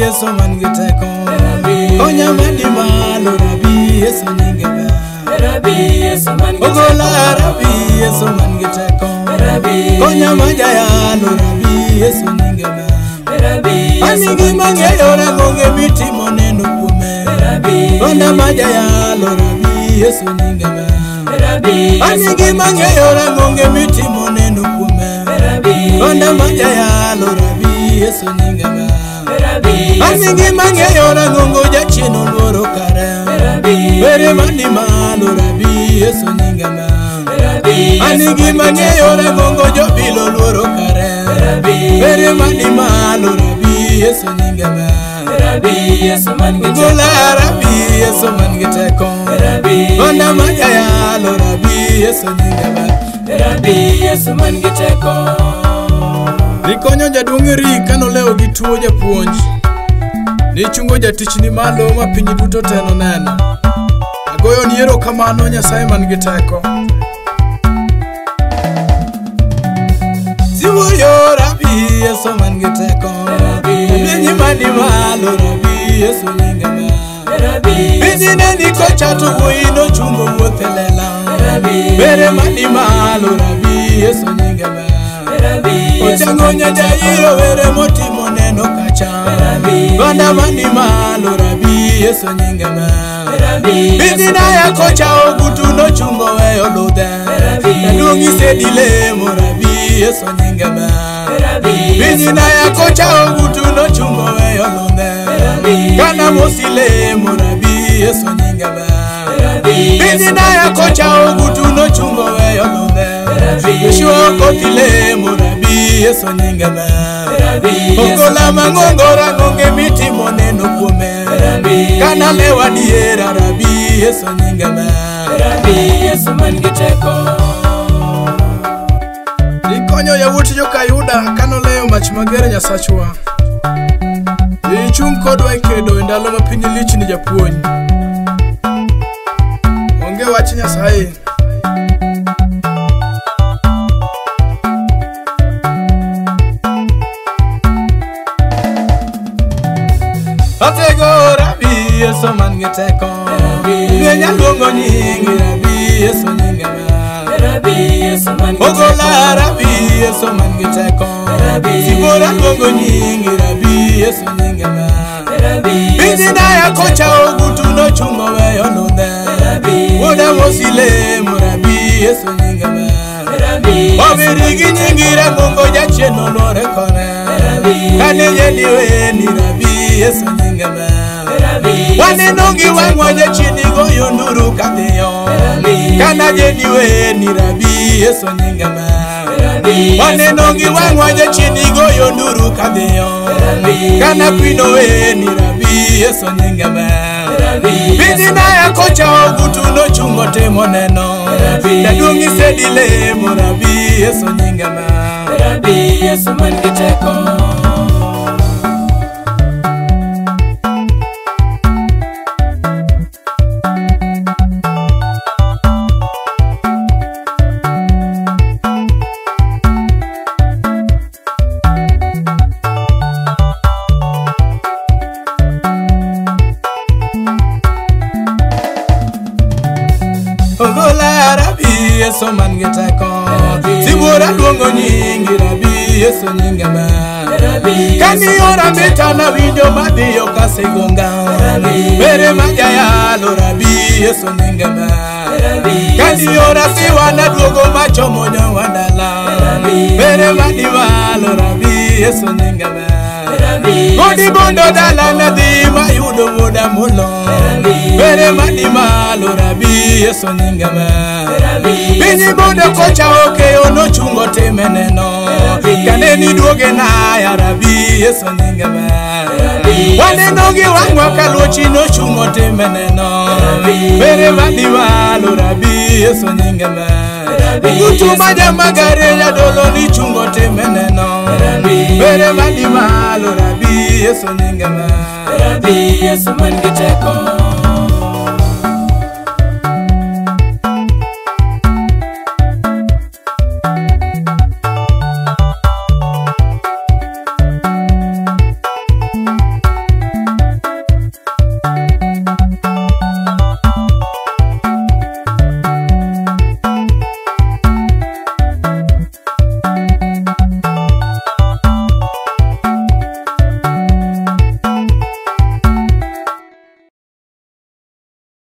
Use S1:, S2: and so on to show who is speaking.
S1: Yesu man gi teko. Konya mani malo Rabi Yesu nyinge ber.
S2: Yesu man gi teko.
S1: Ogola Rabi Yesu man gi teko. Konya majayalo Rabi Yesu nyinge ber. Anigi mangeyo rangonge mitimo neno kume. Konda majayalo Rabi Yesu nyinge ber. Anigi mangeyo rangonge mitimo neno kume. Konda majayalo Rabi Yesu nyinge ber. Anigi mangeyo rangongo jachino luoro kare. Bere mani malo Rabi Yesu nyinge ber. Anigi mangeyo rangongo jobilo luoro kare. Bere mani malo Rabi Yesu nyinge ber.
S2: Yesu man gi teko.
S1: Gola Rabi Yesu man gi teko. Konda majayalo Rabi Yesu nyinge ber.
S2: Yesu man gi teko.
S1: Rikonyo jaduong'ri kano leo gi tuo japuonj. Nichungo jatich ni malo ma piny duto teno neno. Agoyo ni erokamano Nyasaye man gi teko. Siwuoyo Rabi Yesu man gi teko. Minyi mani malo Rabi Yesu nyinge ber. Minyi neni kocha to wuino chungo wuothe lela. Bere mani malo Rabi Yesu nyinge ber. Ochango nyajairo were motimo neno kacha. Konda mani malo Rabi Yesu nyinge ber. Minyi naya kocha ogutu no chungo weyo ludhe. Nadungi sedile mo Rabi Yesu nyinge ber. Minyi naya kocha ogutu no chungo weyo ludhe. Kana mosile mo Rabi Yesu nyinge ber. Minyi naya kocha ogutu no chungo weyo ludhe. Yeshua kotile mo Rabi Yesu nyinge ber. Ogola mangongora ngonge mitimo neno kume. Kana lewa diera Rabi Yesu nyinge ber.
S2: Yesu man gi teko.
S1: Rikonyo yawuot jokayuda kano leyo mach mager Nyasachwa. Ichung kodwa kedo ndalo ma piny lich ni japuonj. Onge wach Nyasaye. Atego Rabi Yesu man gi teko. Ngenya luongo nyingi Rabi Yesu nyinge ber.
S2: Yesu man gi teko.
S1: Ogola Rabi Yesu man gi teko. Sibora luongo nyingi Rabi Yesu nyinge ber. Minyi naya kocha ogutu no chungo weyo ludhe. Woda mosile mo Rabi Yesu nyinge ber. Obiri gi nyingi rangongo jacheno luore kore. Kane nyeni weni Rabi Yesu nyinge ber. Waneno gi wang'wa jachini goyo nduru kadhiyo. Kana jeni weni Rabi Yesu nyinge ber. Waneno gi wang'wa jachini goyo nduru kadhiyo. Kana kwino weni Rabi Yesu nyinge ber. Minyi naya kocha ogutu no chungo temo neno. Jaduong'i sedile mo Rabi Yesu nyinge ber.
S2: Yesu man gi teko.
S1: Ogola Rabi Yesu man gi teko. Sibuora luongo nyingi Rabi Yesu nyinge ber. Kani ora mitana winjo madhiyo kasegonga. Bere majayalo Rabi Yesu nyinge ber. Kani ora siwana duogo machomo nyawandala. Bere mani malo Rabi Yesu nyinge ber. Godi bondo dala nadhi mayudo woda mulo. Bere mani malo Rabi Yesu nyinge ber. Minyi bondo kocha okeyo no chungo time neno. Kaneni duoge na ya Rabi Yesu nyinge ber. Waneno gi wang'wa kaluochi no chungo time neno. Bere mani malo Rabi Yesu nyinge ber. Kutu maja magare ya dolo ni chungo time neno. Bere mani malo Rabi Yesu nyinge ber.
S2: Yesu man gi teko.